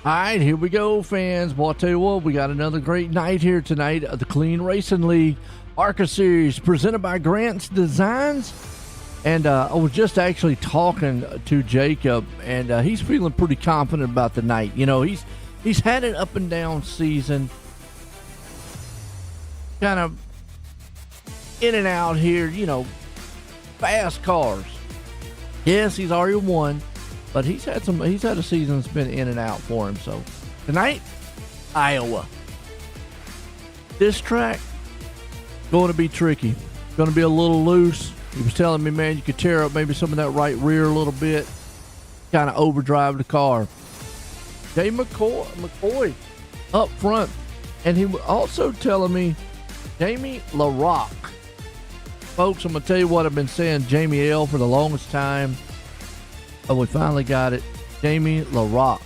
All right, here we go, fans. Well, I'll tell you what, we got another great night here tonight at the Clean Racing League ARCA Series presented by Grant's Designs. And I was just actually talking to Jacob, and he's feeling pretty confident about the night. You know, he's had an up and down season, kind of in and out here, you know, fast cars. Yes, he's already won. But he's had a season that's been in and out for him. So tonight, Iowa. This track going to be tricky. Going to be a little loose. He was telling me, man, you could tear up maybe some of that right rear a little bit, kind of overdrive the car. Jay McCoy up front, and he was also telling me Jamie LaRock. Folks, I'm gonna tell you what I've been saying, Jamie L for the longest time. Oh, we finally got it. Jamie LaRock.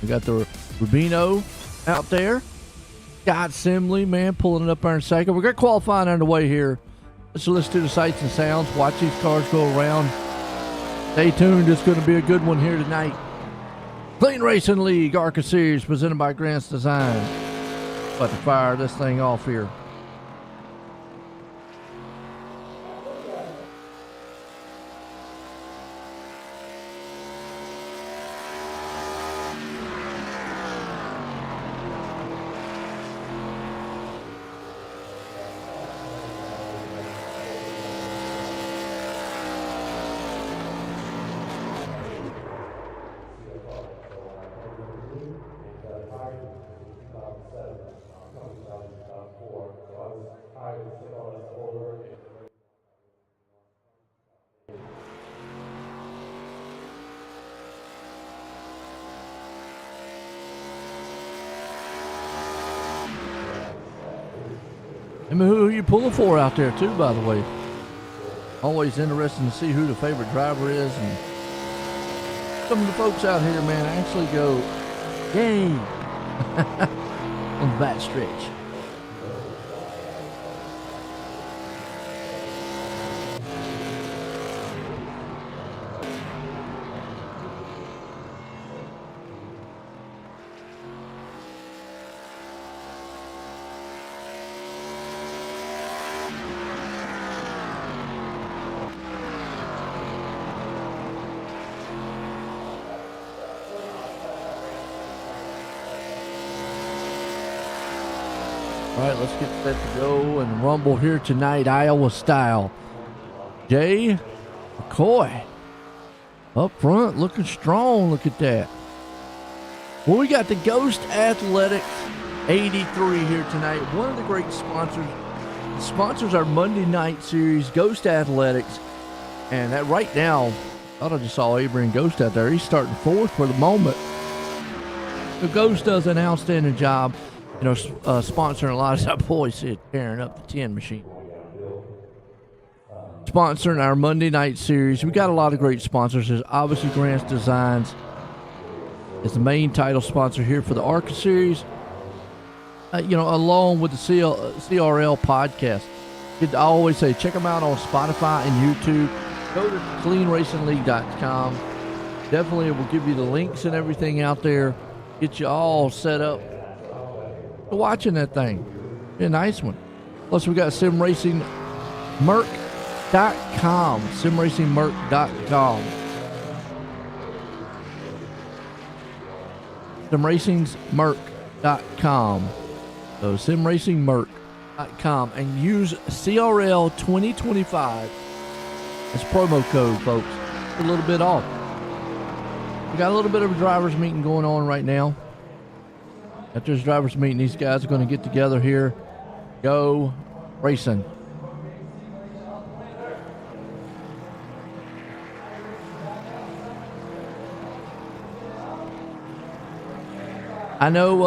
We got the Rubino out there. Scott Simley, man, pulling it up there in a second. We got qualifying underway here. Let's listen to the sights and sounds. Watch these cars go around. Stay tuned. It's going to be a good one here tonight. Clean Racing League ARCA Series presented by Grant's Design. About to fire this thing off here. I mean, who you pulling for out there, too, by the way. Always interesting to see who the favorite driver is. And some of the folks out here, man, actually go, yay, on the back stretch. All right, let's get set to go and rumble here tonight, Iowa style. Jay McCoy up front, looking strong. Look at that. Well, we got the Ghost Athletics 83 here tonight. One of the great sponsors. The sponsors our Monday night series, Ghost Athletics. And that right now, I thought I just saw Abraham Ghost out there. He's starting fourth for the moment. The Ghost does an outstanding job. You know, sponsoring a lot of our boys here, tearing up the 10 machine. Sponsoring our Monday night series. We got a lot of great sponsors. There's obviously Grant's Designs is the main title sponsor here for the ARCA series. You know, along with the CRL podcast. I always say, check them out on Spotify and YouTube. Go to cleanracingleague.com. Definitely will give you the links and everything out there. Get you all set up. Watching that thing. Be a nice one. Plus, we got simracingmerc.com. Simracingmerc.com. Simracingsmerc.com. So, simracingmerc.com. And use CRL 2025 as promo code, folks. A little bit off. We got a little bit of a driver's meeting going on right now. After this driver's meeting, these guys are going to get together here. Go racing. I know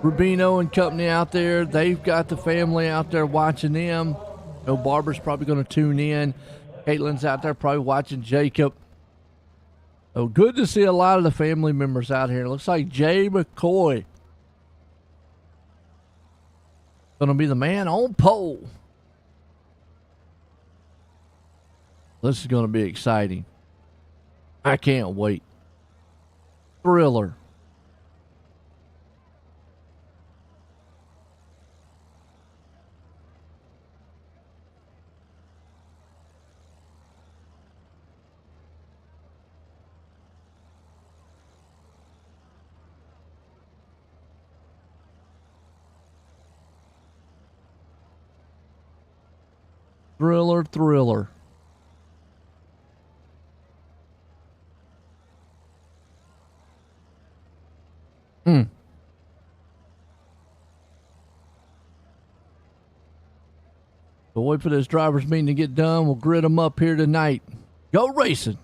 Rubino and company out there, they've got the family out there watching them. I know Barbara's probably going to tune in. Caitlin's out there probably watching Jacob. So good to see a lot of the family members out here. It looks like Jay McCoy going to be the man on pole. This is going to be exciting. I can't wait. Thriller. Thriller, thriller. We'll wait for this drivers' meeting to get done. We'll grid them up here tonight. Go racing.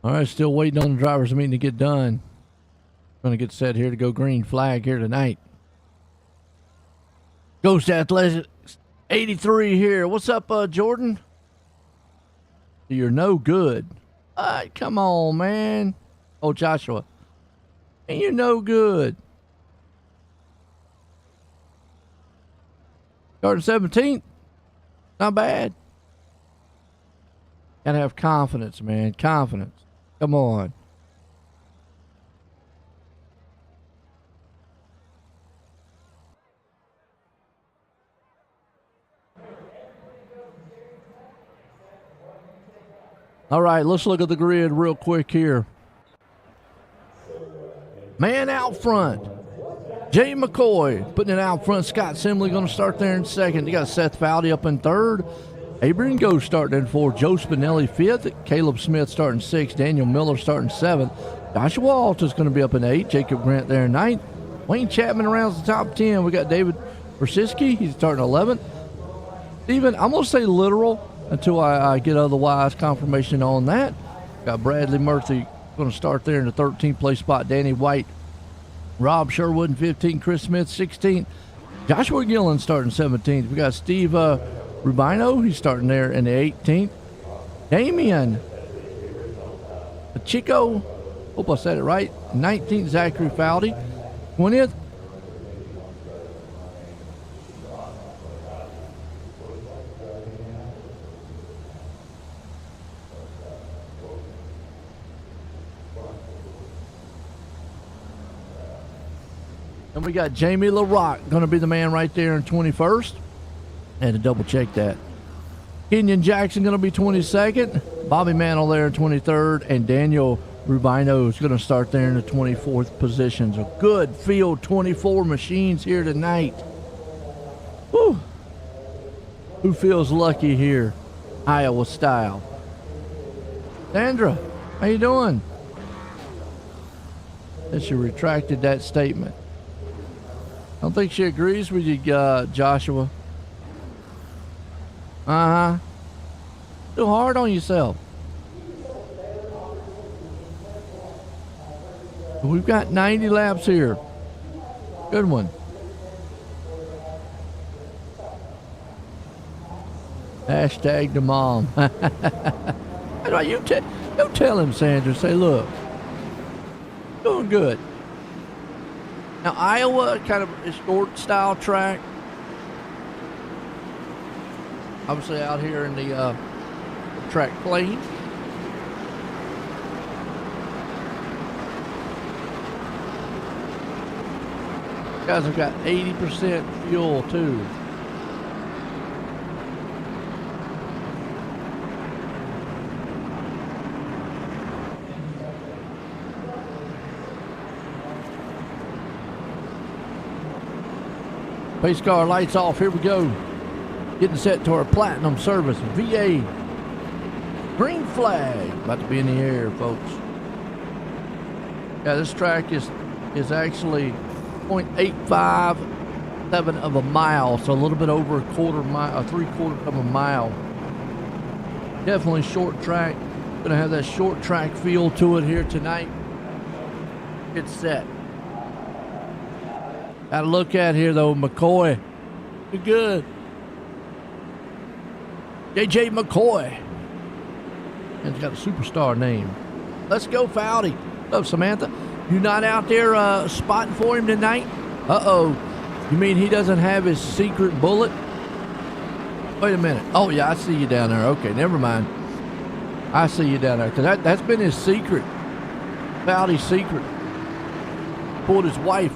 All right, still waiting on the drivers' meeting to get done. Going to get set here to go green flag here tonight. Ghost Athletics 83 here. What's up, Jordan? You're no good. Come on, man. Oh, Joshua. And you're no good. Starting 17th. Not bad. Gotta have confidence, man. Confidence. Come on. All right, let's look at the grid real quick here. Man out front. Jay McCoy putting it out front. Scott Simley going to start there in second. You got Seth Fowdy up in third. Adrian Ghost starting in fourth. Joe Spinelli fifth. Caleb Smith starting sixth. Daniel Miller starting seventh. Joshua Alt is going to be up in eighth. Jacob Grant there in ninth. Wayne Chapman around the top 10. We got David Brzezinski. He's starting 11th. Steven, I'm going to say literal until I get otherwise confirmation on that. Got Bradley Murphy going to start there in the 13th place spot. Danny White, Rob Sherwood in 15th. Chris Smith 16th. Joshua Gillen starting 17th. We got Steve Rubino, he's starting there in the 18th. Damian Chico, hope I said it right, 19th. Zachary Fowdy, 20th. And we got Jamie LaRock going to be the man right there in 21st. Had to double check that. Kenyon Jackson going to be 22nd. Bobby Mantle there in 23rd. And Daniel Rubino is going to start there in the 24th position. So good field, 24 machines here tonight. Whew. Who feels lucky here? Iowa style. Sandra, how you doing? That she retracted that statement. I don't think she agrees with you, Joshua. Too hard on yourself. We've got 90 laps here. Good one. Hashtag the mom. You tell him, Sandra. Say, look, doing good. Now, Iowa, kind of a short style track. Obviously out here in the track plane. Guys have got 80% fuel too. Pace car lights off. Here we go. Getting set to our platinum service. VA. Green flag. About to be in the air, folks. Yeah, this track is actually 0.857 of a mile. So a little bit over a quarter mile, 3/4 of a mile. Definitely short track. Gonna have that short track feel to it here tonight. Get set. Got to look at here, though, McCoy. You're good. JJ McCoy. And he's got a superstar name. Let's go, Fowdy. Love Samantha. You not out there spotting for him tonight? Uh-oh. You mean he doesn't have his secret bullet? Wait a minute. Oh, yeah, I see you down there. Okay, never mind. I see you down there. Because that's been his secret. Fowdy's secret. Pulled his wife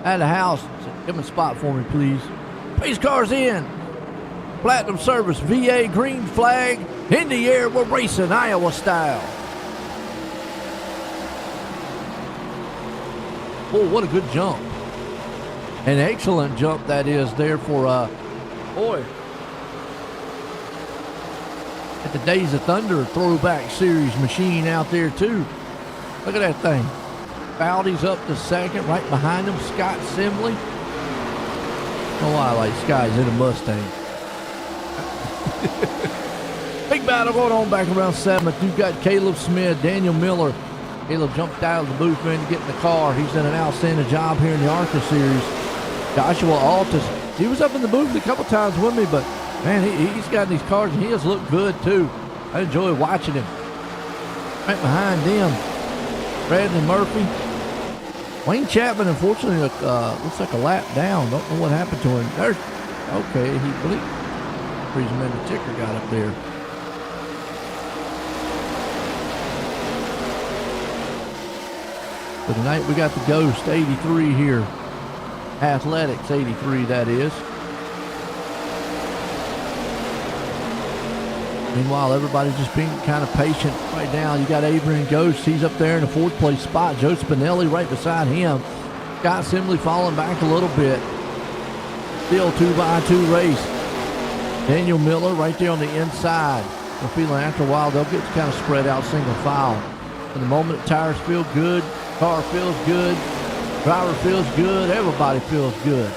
out of the house. Said, come and spot for me, please. Pace car's in. Platinum service, VA, green flag. In the air, we're racing Iowa style. Oh, what a good jump. An excellent jump that is there for, boy. At the Days of Thunder throwback series machine out there, too. Look at that thing. Fowdy's up to second, right behind him, Scott Simley. Oh, I like Scott's in a Mustang. Big battle going on back around 7th. You've got Caleb Smith, Daniel Miller. Caleb jumped out of the booth, man, to get in the car. He's done an outstanding job here in the ARCA Series. Joshua Altus, he was up in the booth a couple times with me, but, man, he's got in these cars, and he has looked good, too. I enjoy watching him. Right behind them, Bradley Murphy. Wayne Chapman, unfortunately, looks like a lap down. Don't know what happened to him. There's, okay, he bleeped. Reason the ticker got up there. So tonight we got the Ghost 83 here. Athletics 83, that is. Meanwhile, everybody's just being kind of patient right now. You got Avery and Ghost. He's up there in the 4th place spot. Joe Spinelli right beside him. Scott Simley falling back a little bit. Still 2x2 race. Daniel Miller right there on the inside. We're feeling after a while they'll get kind of spread out single file. In the moment, tires feel good. Car feels good. Driver feels good. Everybody feels good.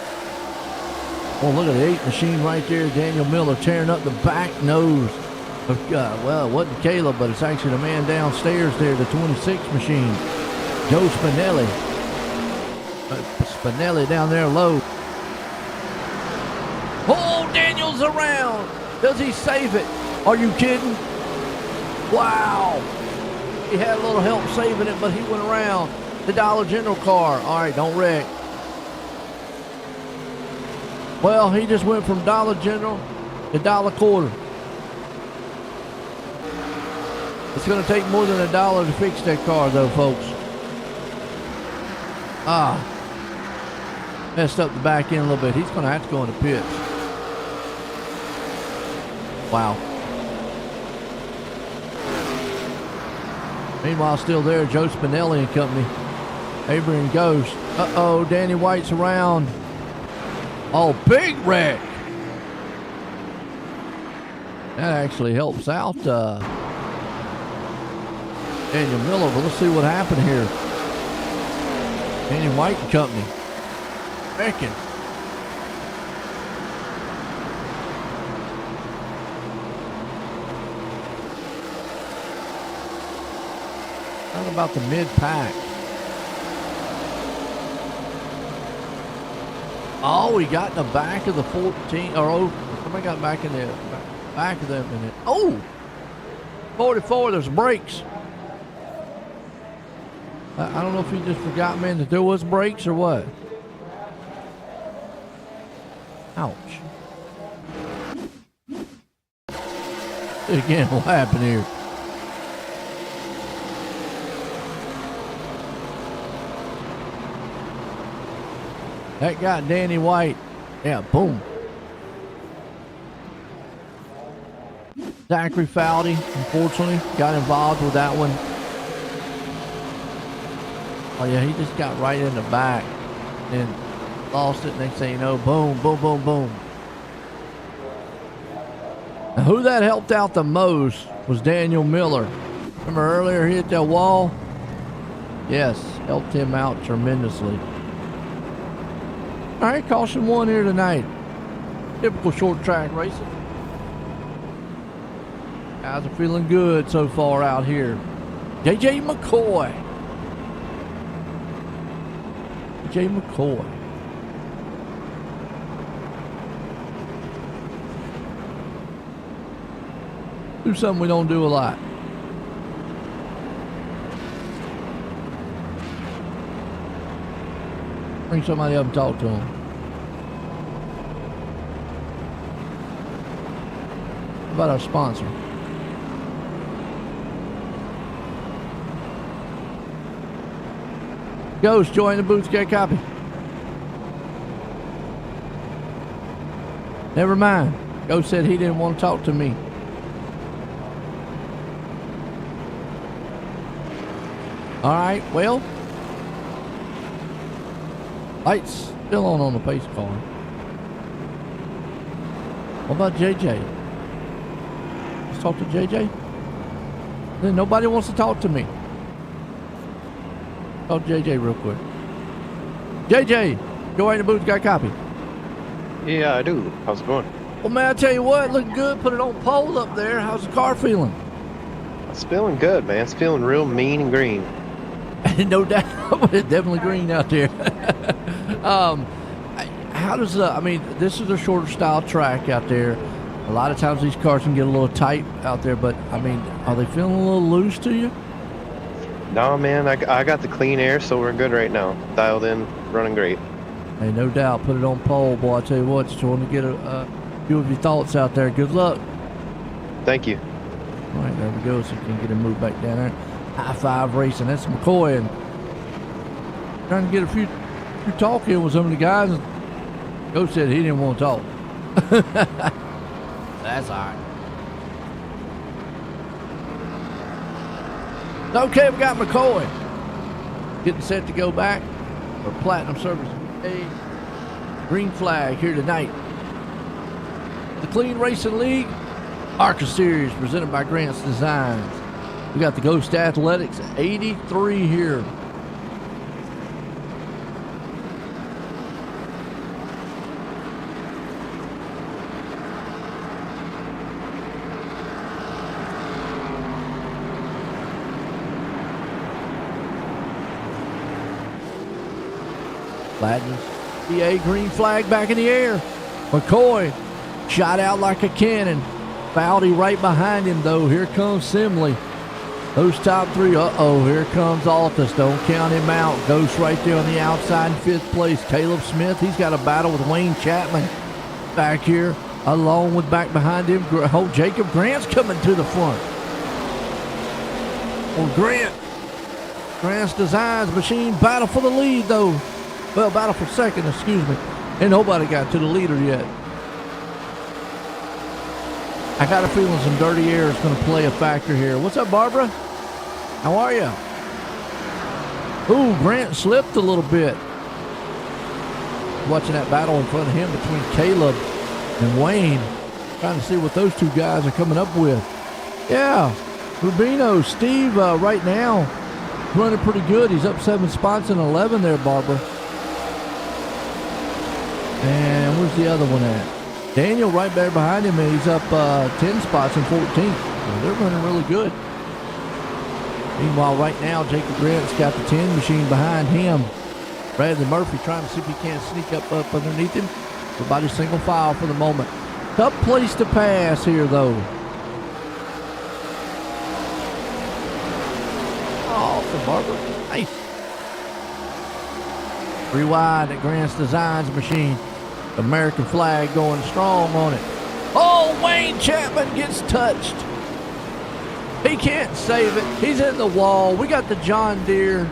Oh, look at the 8 machine right there. Daniel Miller tearing up the back nose. Well, it wasn't Caleb, but it's actually the man downstairs there, the 26 machine. Joe Spinelli. Spinelli down there low. Oh, Daniel's around. Does he save it? Are you kidding? Wow. He had a little help saving it, but he went around the Dollar General car. All right, don't wreck. Well, he just went from Dollar General to Dollar Quarter. It's going to take more than $1 to fix that car, though, folks. Messed up the back end a little bit. He's going to have to go into pits. Wow. Meanwhile, still there, Joe Spinelli and company. Avery and Ghost. Uh-oh, Danny White's around. Oh, big wreck. That actually helps out Daniel Miller, but let's see what happened here. Danny White and company. Wrecking. How about the mid-pack? Oh, he got in the back of the 14, or somebody got back in the back of them in it. Oh! 44, there's brakes. I don't know if he just forgot, man, that there was brakes or what. Ouch. Again, what happened here? That got Danny White. Yeah, boom. Zachary Foudy, unfortunately, got involved with that one. Oh, yeah, he just got right in the back and lost it. Next thing you know, boom, boom, boom, boom. Now, who that helped out the most was Daniel Miller. Remember earlier he hit that wall? Yes, helped him out tremendously. All right, caution one here tonight. Typical short track racing. Guys are feeling good so far out here. JJ McCoy. Do something we don't do a lot. Bring somebody up and talk to him. How about our sponsor? Ghost, join the booth, get a copy. Never mind. Ghost said he didn't want to talk to me. All right, well, lights still on the pace car. What about JJ? Let's talk to JJ. Then nobody wants to talk to me. Talk to JJ real quick. JJ, go right in the booth, got a copy. Yeah, I do. How's it going? Well, man, I tell you what, looking good. Put it on pole up there. How's the car feeling? It's feeling good, man. It's feeling real mean and green. No doubt. It's definitely green out there. How does, I mean, this is a shorter style track out there. A lot of times these cars can get a little tight out there, but, I mean, are they feeling a little loose to you? No, man, I got the clean air, so we're good right now. Dialed in, running great. Hey, no doubt. Put it on pole, boy. I tell you what, just want to get a few of your thoughts out there. Good luck. Thank you. All right, there we go. So you can get him moved back down there. High Five Racing. That's McCoy. And trying to get a few talk in with some of the guys. And Ghost said he didn't want to talk. That's all right. Okay, we got McCoy getting set to go back for Platinum Service. A green flag here tonight. The Clean Racing League, ARCA Series presented by Grant's Designs. We got the Ghost Athletics 83 here. Platinum PA green flag back in the air. McCoy shot out like a cannon. Foudy right behind him though. Here comes Simley. Those top three. Uh-oh, here comes Altus. Don't count him out. Ghost right there on the outside in fifth place. Caleb Smith, he's got a battle with Wayne Chapman back here, along with back behind him. Oh, Jacob Grant's coming to the front. Well, Grant's Designs machine battle for the lead though. Well, battle for second, excuse me. And nobody got to the leader yet. I got a feeling some dirty air is going to play a factor here. What's up, Barbara? How are you? Ooh, Grant slipped a little bit. Watching that battle in front of him between Caleb and Wayne. Trying to see what those two guys are coming up with. Yeah, Rubino, Steve right now running pretty good. He's up 7 spots in 11 there, Barbara. And where's the other one at? Daniel right there behind him, and he's up 10 spots in 14th. So they're running really good. Meanwhile, right now, Jacob Grant's got the 10 machine behind him. Bradley Murphy trying to see if he can't sneak up underneath him. Everybody's single file for the moment. Tough place to pass here, though. Oh, the barber. Nice. Rewind at Grant's Designs machine. American flag going strong on it. Oh, Wayne Chapman gets touched. He can't save it. He's in the wall. We got the John Deere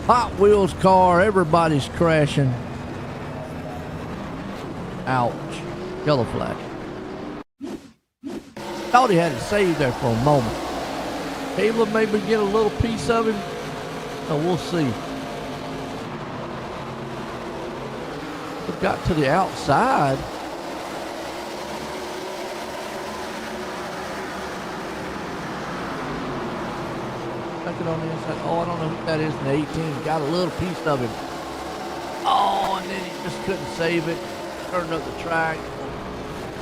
Hot Wheels car. Everybody's crashing. Ouch. Yellow flag. Thought he had it saved there for a moment. Caleb maybe get a little piece of him. Oh, we'll see. Got to the outside. Stuck it on the inside. Oh, I don't know who that is in the 18. Got a little piece of him. Oh, and then he just couldn't save it. Turned up the track.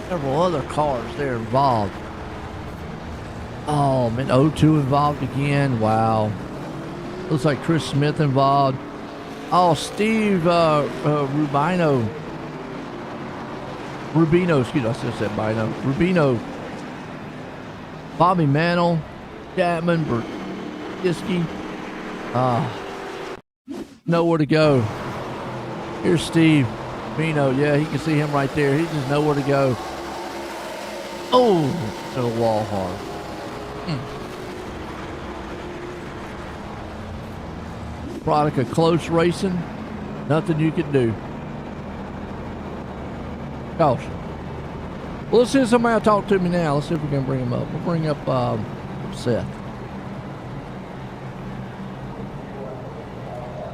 Several other cars there involved. Oh, man. O2 involved again. Wow. Looks like Chris Smith involved. Oh, Steve Rubino, excuse me, I should have said Bino. Rubino, Bobby Mantle, Chapman, Bertiski. Nowhere to go. Here's Steve Rubino. Yeah, he can see him right there. He just nowhere to go. Oh, to the wall hard. Product of close racing, nothing you can do. Caution. Well, let's see if somebody will talk to me now. Let's see if we can bring him up. We'll bring up Seth.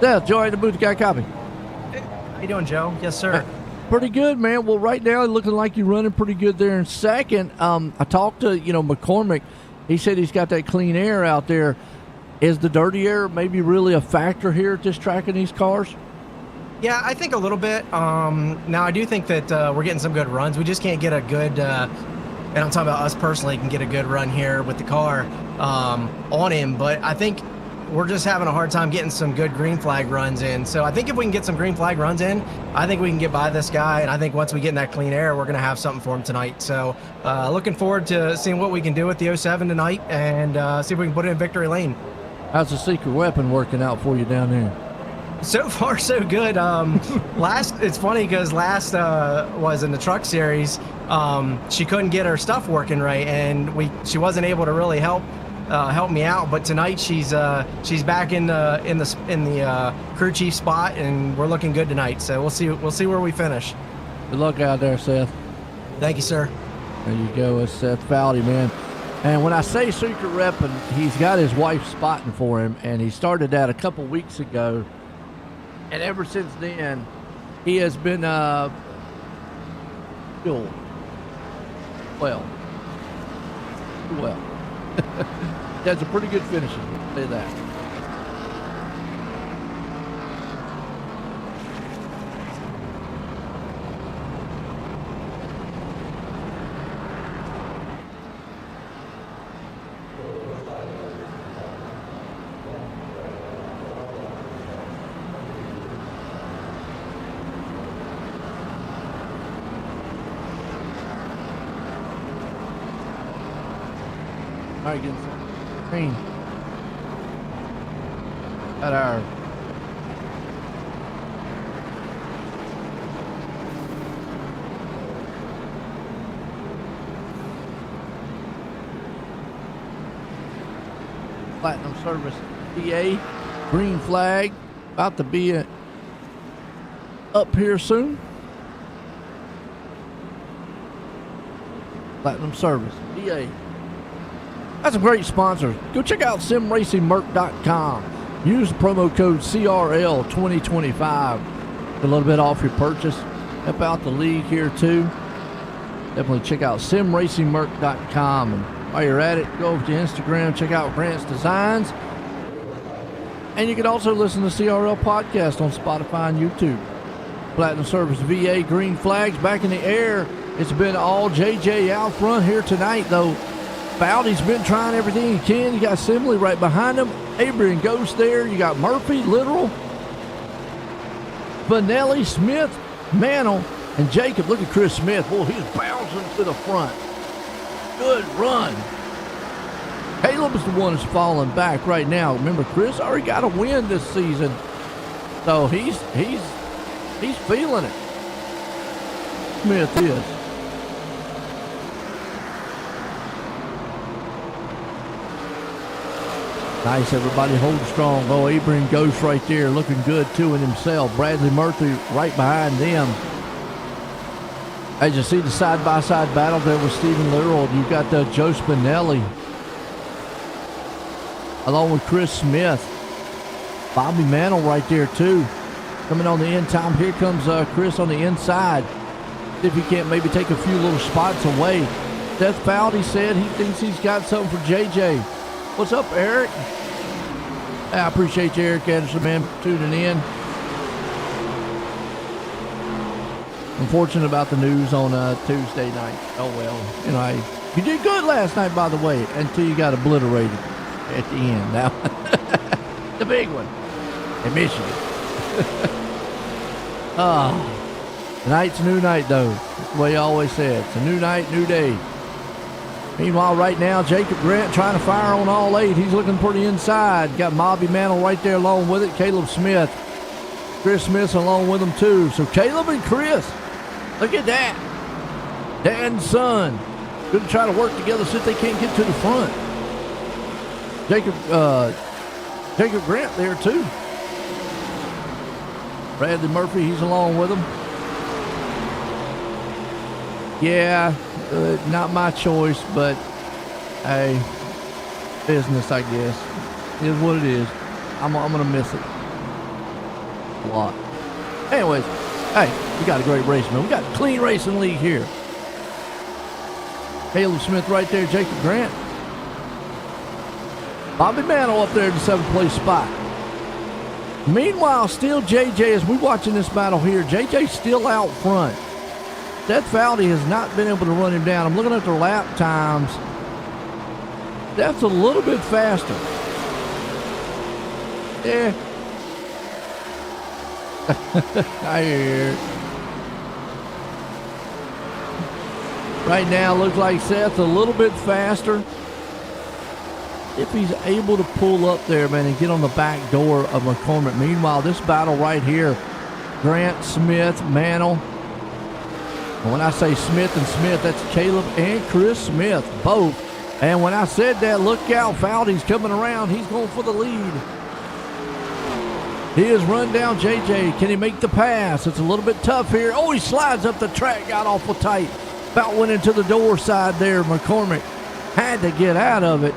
Seth, Joey, the booth, got a copy. How you doing, Joe? Yes, sir. Pretty good, man. Well, right now, looking like you're running pretty good there in second. I talked to, McCormick. He said he's got that clean air out there. Is the dirty air maybe really a factor here at this track in these cars? Yeah, I think a little bit. Now, I do think that we're getting some good runs. We just can't get a good, and I'm talking about us personally, can get a good run here with the car on him. But I think we're just having a hard time getting some good green flag runs in. So I think if we can get some green flag runs in, I think we can get by this guy. And I think once we get in that clean air, we're going to have something for him tonight. So looking forward to seeing what we can do with the 07 tonight and see if we can put it in victory lane. How's the secret weapon working out for you down there? So far, so good. It's funny because last was in the truck series. She couldn't get her stuff working right, and she wasn't able to really help me out. But tonight she's back in the crew chief spot, and we're looking good tonight. So we'll see where we finish. Good luck out there, Seth. Thank you, sir. There you go. It's Seth Fowley, man. And when I say secret repping, he's got his wife spotting for him, and he started that a couple weeks ago. And ever since then, he has been well. That's a pretty good finish, I'll say that. All right, getting some green. Got our Platinum Service PA green flag about to be up here soon. Platinum Service PA. That's a great sponsor. Go check out simracingmerc.com. Use the promo code CRL2025. Get a little bit off your purchase. Help out the league here too. Definitely check out simracingmerc.com. And while you're at it, go over to Instagram, check out Grant's Designs. And you can also listen to CRL Podcast on Spotify and YouTube. Platinum Service VA green flags back in the air. It's been all JJ out front here tonight though. Bowdy's been trying everything he can. You got Simley right behind him. Adrian Ghost there. You got Murphy, Literal, Vanelli, Smith, Mantle, And Jacob, look at Chris Smith. Boy, he's bouncing to the front. Good run. Caleb is the one that's falling back right now. Remember, Chris already got a win this season. So he's feeling it. Smith is. Nice, everybody hold strong. Oh, Abraham Ghost right there looking good too in himself. Bradley Murphy right behind them. As you see the side-by-side battle there with Stephen Literal, you've got Joe Spinelli along with Chris Smith. Bobby Mantle right there too. Coming on the end time. Here comes Chris on the inside. See if he can't maybe take a few little spots away. Seth Fowdy said he thinks he's got something for JJ. What's up, Eric? I appreciate you, Eric Anderson, man, tuning in. Unfortunate about the news on Tuesday night. Oh, well. You did good last night, by the way, until you got obliterated at the end. Now, the big one in Michigan. Tonight's a new night, though. That's the way you always said. It's a new night, new day. Meanwhile, right now, Jacob Grant trying to fire on all 8. He's looking for the inside. Got Bobby Mantle right there along with it. Caleb Smith. Chris Smith along with him, too. So Caleb and Chris, look at that. Dad and son. Going to try to work together, see if they can't get to the front. Jacob Grant there, too. Bradley Murphy, he's along with him. Yeah. Not my choice, but hey, business, I guess. It is what it is. I'm gonna miss it a lot. Anyways, hey, we got a great race, man. We got a clean racing league here. Caleb Smith right there, Jacob Grant. Bobby Mantle up there in the 7th place spot. Meanwhile, still JJ, as we watching this battle here, JJ's still out front. Seth Fowdy has not been able to run him down. I'm looking at their lap times. That's a little bit faster. Yeah. I hear it. Right now, looks like Seth's a little bit faster. If he's able to pull up there, man, and get on the back door of McCormick. Meanwhile, this battle right here, Grant, Smith, Mantle. When I say Smith and Smith, that's Caleb and Chris Smith, both. And when I said that, look out, Fowdy's coming around. He's going for the lead. He has run down JJ. Can he make the pass? It's a little bit tough here. Oh, he slides up the track, got awful tight. About went into the door side there. McCormick had to get out of it.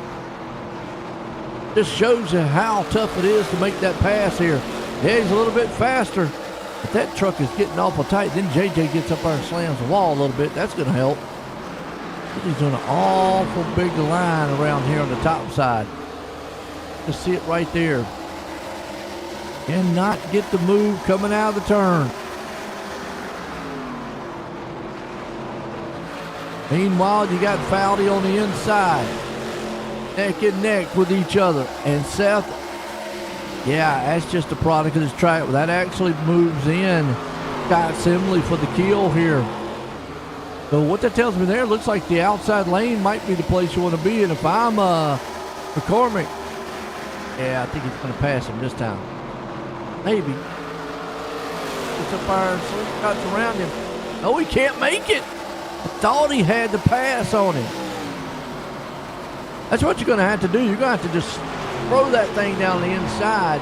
Just shows you how tough it is to make that pass here. Yeah, he's a little bit faster. If that truck is getting awful tight, then JJ gets up there and slams the wall a little bit. That's going to help. He's doing an awful big line around here on the top side. Just see it right there. Cannot get the move coming out of the turn. Meanwhile, you got Fowdy on the inside. Neck and neck with each other. And Seth, yeah, that's just a product of this track. That actually moves in. Scott Simley for the kill here. So what that tells me there, looks like the outside lane might be the place you want to be. And if I'm McCormick, yeah, I think he's going to pass him this time. Maybe. Gets up there and cuts around him. No, he can't make it. I thought he had the pass on him. That's what you're going to have to do. You're going to have to just throw that thing down the inside.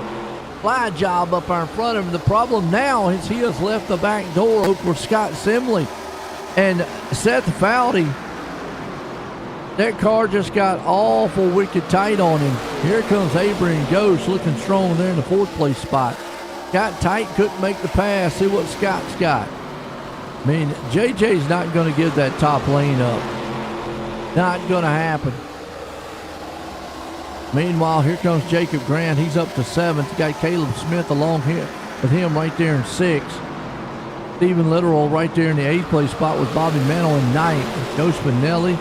Fly job up there in front of him. The problem now is he has left the back door open for Scott Simley. And Seth Fowdy, that car just got awful wicked tight on him. Here comes Abraham Ghost looking strong there in the 4th place spot. Got tight, couldn't make the pass. See what Scott's got. I mean, JJ's not going to give that top lane up. Not going to happen. Meanwhile, here comes Jacob Grant. He's up to 7th. Got Caleb Smith along here with him right there in 6th. Stephen Literal right there in the 8th place spot with Bobby Mantle in 9th. Joe Spinelli.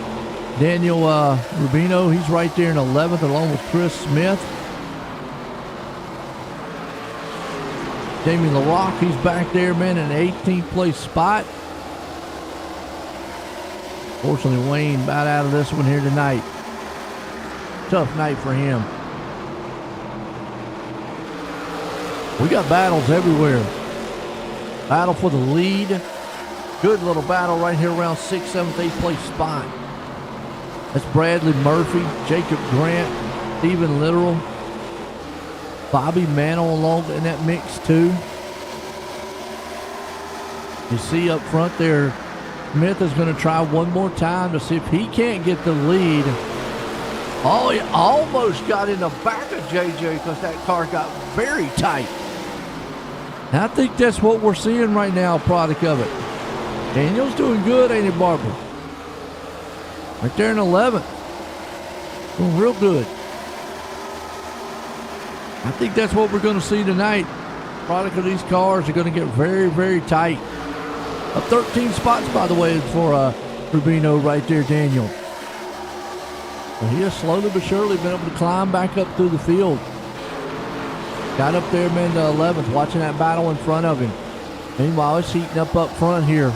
Daniel Rubino, he's right there in 11th along with Chris Smith. Jamie LaRock, he's back there, man, in the 18th place spot. Fortunately, Wayne about out of this one here tonight. Tough night for him. We got battles everywhere. Battle for the lead. Good little battle right here around 6th, 7th, 8th place spot. That's Bradley Murphy, Jacob Grant, Stephen Literal, Bobby Mantle along in that mix too. You see up front there, Smith is going to try one more time to see if he can't get the lead. Oh, he almost got in the back of JJ because that car got very tight. And I think that's what we're seeing right now, product of it. Daniel's doing good, ain't he, Barbara? Right there in 11th. Doing real good. I think that's what we're going to see tonight. Product of these cars are going to get very, very tight. 13 spots, by the way, for Rubino right there, Daniel. But he has slowly but surely been able to climb back up through the field. Got up there, man, to 11th, watching that battle in front of him. Meanwhile, it's heating up front here.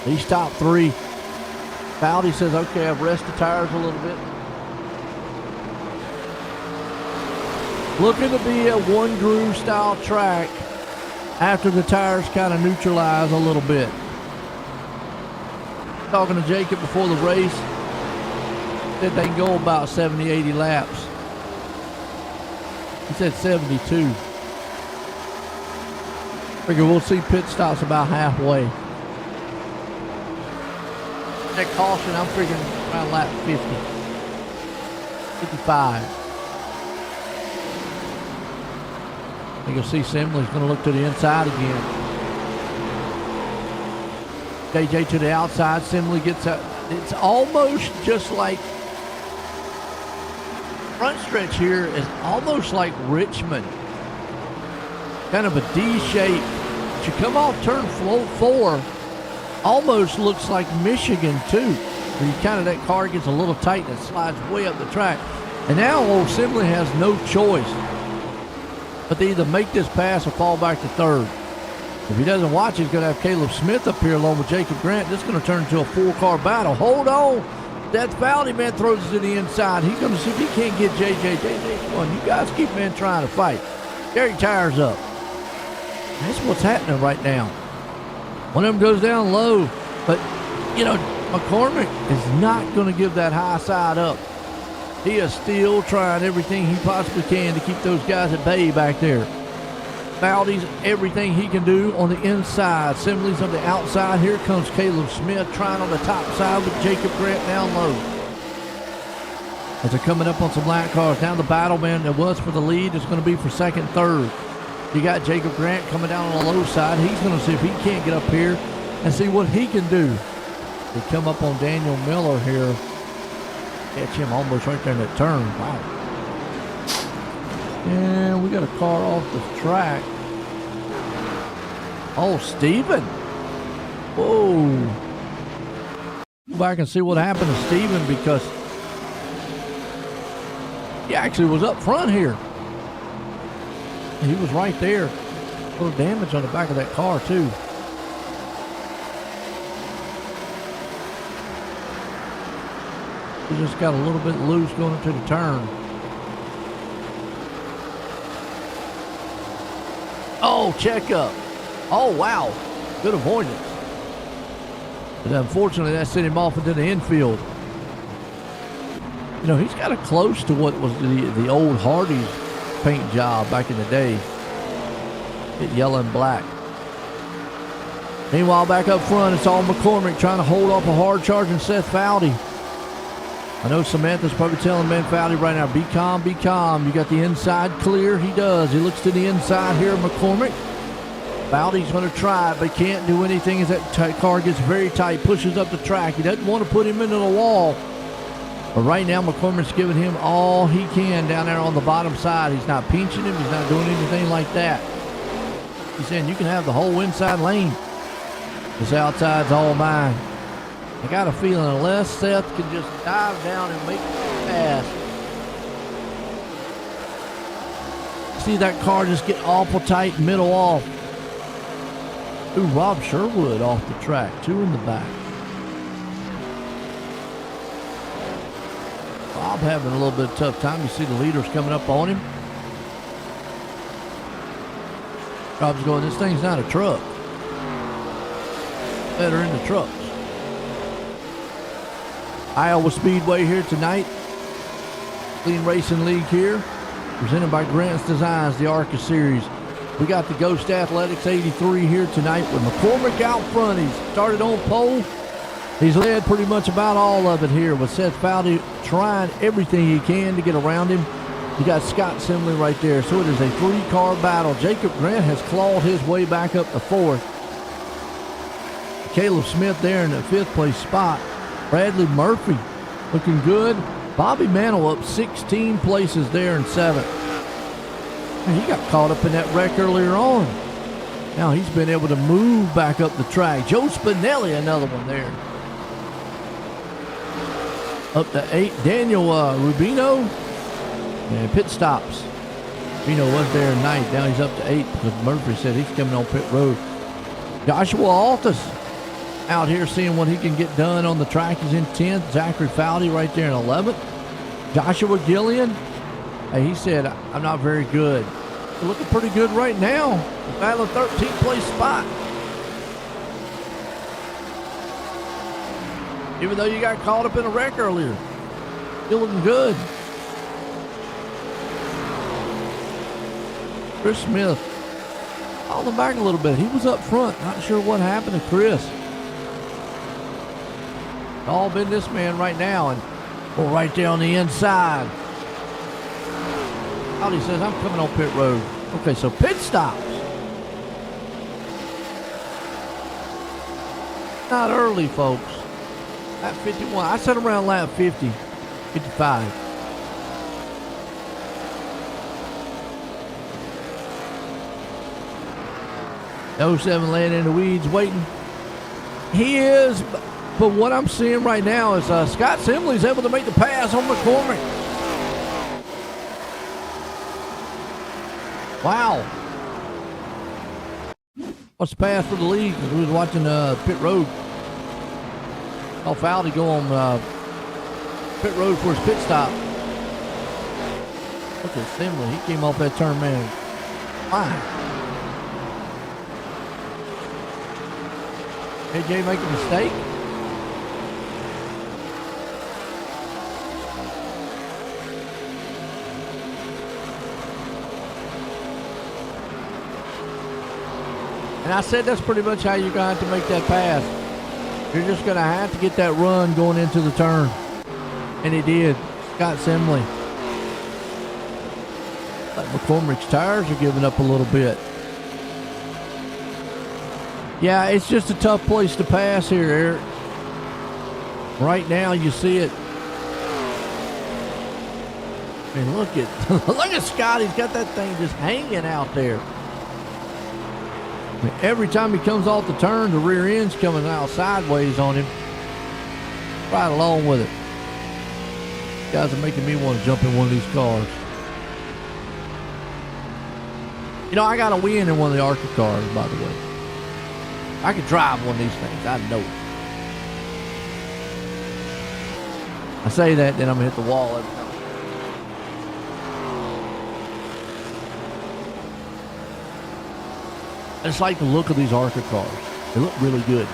He's top 3. Fowdy says, okay, I've rested the tires a little bit. Looking to be a one groove style track after the tires kind of neutralize a little bit. Talking to Jacob before the race, said they can go about 70, 80 laps. He said 72. Figure we'll see pit stops about halfway. That caution, I'm figuring around lap 50. 55. You can see Simley's going to look to the inside again. JJ to the outside. Simley gets out. It's almost just like front stretch here is almost like Richmond. Kind of a D shape. As you come off turn 4, almost looks like Michigan too. Where you kind of, that car gets a little tight and it slides way up the track. And now old Simley has no choice but they either make this pass or fall back to 3rd. If he doesn't watch, he's going to have Caleb Smith up here along with Jacob Grant. This is going to turn into a 4-car battle. Hold on. That's Fowdy, man, throws it to the inside. He's going to see if he can't get JJ. JJ's one. You guys keep, man, trying to fight. Gary tires up. That's what's happening right now. One of them goes down low. But, you know, McCormick is not going to give that high side up. He is still trying everything he possibly can to keep those guys at bay back there. Fowdy's everything he can do on the inside. Simley's on the outside. Here comes Caleb Smith trying on the top side with Jacob Grant down low. As they're coming up on some lap cars. Now the battle, man, that was for the lead is going to be for 2nd, 3rd. You got Jacob Grant coming down on the low side. He's going to see if he can't get up here and see what he can do. They come up on Daniel Miller here. Catch him almost right there in that turn. Wow. And we got a car off the track. Oh, Steven. Whoa. Go back and see what happened to Steven because he actually was up front here. He was right there. A little damage on the back of that car, too. He just got a little bit loose going into the turn. Oh, checkup. Oh, wow. Good avoidance. But unfortunately, that sent him off into the infield. You know, he's got it close to what was the old Hardee's paint job back in the day. Yellow and black. Meanwhile, back up front, it's all McCormick trying to hold off a hard charging Seth Fowdy. I know Samantha's probably telling Ben Fowdy right now, be calm, be calm. You got the inside clear. He does. He looks to the inside here, McCormick. Fowdy's going to try it, but can't do anything as that car gets very tight, pushes up the track. He doesn't want to put him into the wall. But right now, McCormick's giving him all he can down there on the bottom side. He's not pinching him. He's not doing anything like that. He's saying, you can have the whole inside lane. This outside's all mine. I got a feeling unless Seth can just dive down and make it fast. See that car just get awful tight, middle off. Ooh, Rob Sherwood off the track, 2 in the back. Bob having a little bit of tough time. You see the leaders coming up on him. Bob's going, this thing's not a truck. Better in the trucks. Iowa Speedway here tonight. Clean Racing League here. Presented by Grant's Designs, the ARCA Series. We got the Ghost Athletics 83 here tonight with McCormick out front. He's started on pole. He's led pretty much about all of it here with Seth Fowdy trying everything he can to get around him. You got Scott Simley right there. So it is a three-car battle. Jacob Grant has clawed his way back up to fourth. Caleb Smith there in the fifth place spot. Bradley Murphy looking good. Bobby Mantle up 16 places there in seventh. He got caught up in that wreck earlier on. Now he's been able to move back up the track. Joe Spinelli, another one there. Up to 8. Daniel Rubino. And pit stops. Rubino was there in 9th. Now he's up to 8 because Murphy said he's coming on pit road. Joshua Altus out here seeing what he can get done on the track. He's in 10th. Zachary Fowdy right there in 11th. Joshua Gillian. Hey, he said, I'm not very good. They're looking pretty good right now. Battle of 13th place spot. Even though you got caught up in a wreck earlier. Still looking good. Chris Smith. Called him back a little bit. He was up front. Not sure what happened to Chris. All been this man right now. And we're right there on the inside. He says, I'm coming on pit road. Okay, so pit stops. Not early, folks. Lap 51. I said around lap 50, 55. No 07 laying in the weeds waiting. He is, but what I'm seeing right now is Scott Simley's able to make the pass on McCormick. Wow. What's the pass for the lead? We was watching pit road. Oh, Fowdy go on pit road for his pit stop. Look at Simley. He came off that turn, man. Fine. AJ make a mistake. And I said that's pretty much how you're going to have to make that pass. You're just going to have to get that run going into the turn. And he did. Scott Simley. But McCormick's tires are giving up a little bit. Yeah, it's just a tough place to pass here, Eric. Right now you see it. I mean, look at Scott. He's got that thing just hanging out there. Every time he comes off the turn, the rear end's coming out sideways on him. Right along with it. These guys are making me want to jump in one of these cars. You know, I got to win in one of the ARCA cars, by the way. I could drive one of these things. I know it. I say that, then I'm going to hit the wall every time. I just like the look of these ARCA cars. They look really good.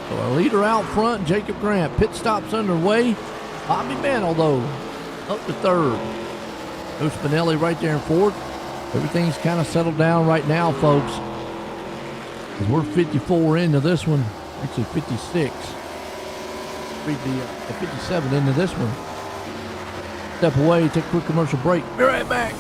So our leader out front, Jacob Grant. Pit stops underway. Bobby Mantle, though, up to third. Joe Spinelli right there in fourth. Everything's kind of settled down right now, folks. As we're 54 into this one. Actually, 56. Read the 57 into this one. Step away, take a quick commercial break. Be right back.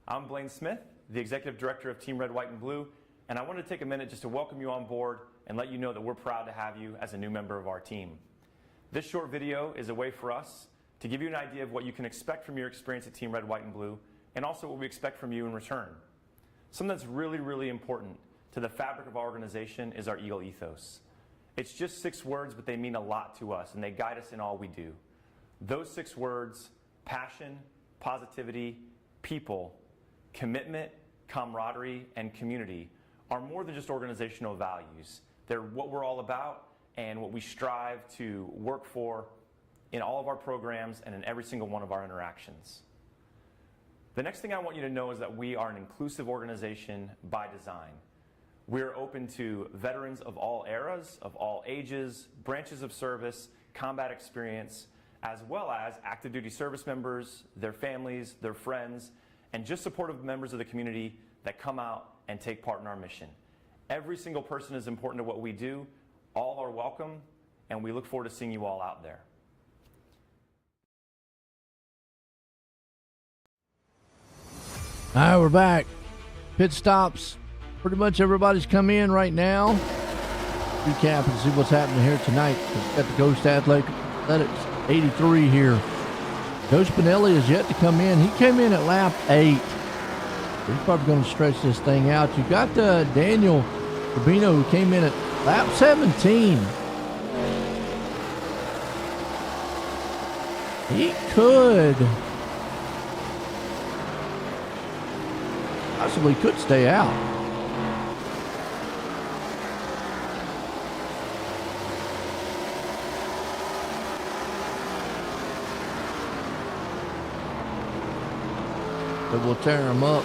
I'm Blaine Smith, the Executive Director of Team Red, White, and Blue, and I wanted to take a minute just to welcome you on board and let you know that we're proud to have you as a new member of our team. This short video is a way for us to give you an idea of what you can expect from your experience at Team Red, White, and Blue, and also what we expect from you in return. Something that's really, really important to the fabric of our organization is our Eagle ethos. It's just 6 words, but they mean a lot to us, and they guide us in all we do. Those 6 words, passion, positivity, people, commitment, camaraderie, and community, are more than just organizational values. They're what we're all about and what we strive to work for in all of our programs and in every single one of our interactions. The next thing I want you to know is that we are an inclusive organization by design. We're open to veterans of all eras, of all ages, branches of service, combat experience, as well as active duty service members, their families, their friends, and just supportive members of the community that come out and take part in our mission. Every single person is important to what we do. All are welcome, and we look forward to seeing you all out there. All right, we're back. Pit stops. Pretty much everybody's come in right now. Recap and see what's happening here tonight. We've got the Ghost Athletics 83 here. Joe Spinelli is yet to come in. He came in at lap 8. He's probably going to stretch this thing out. You've got Daniel Rubino, who came in at lap 17. He could possibly stay out. But we'll tear him up.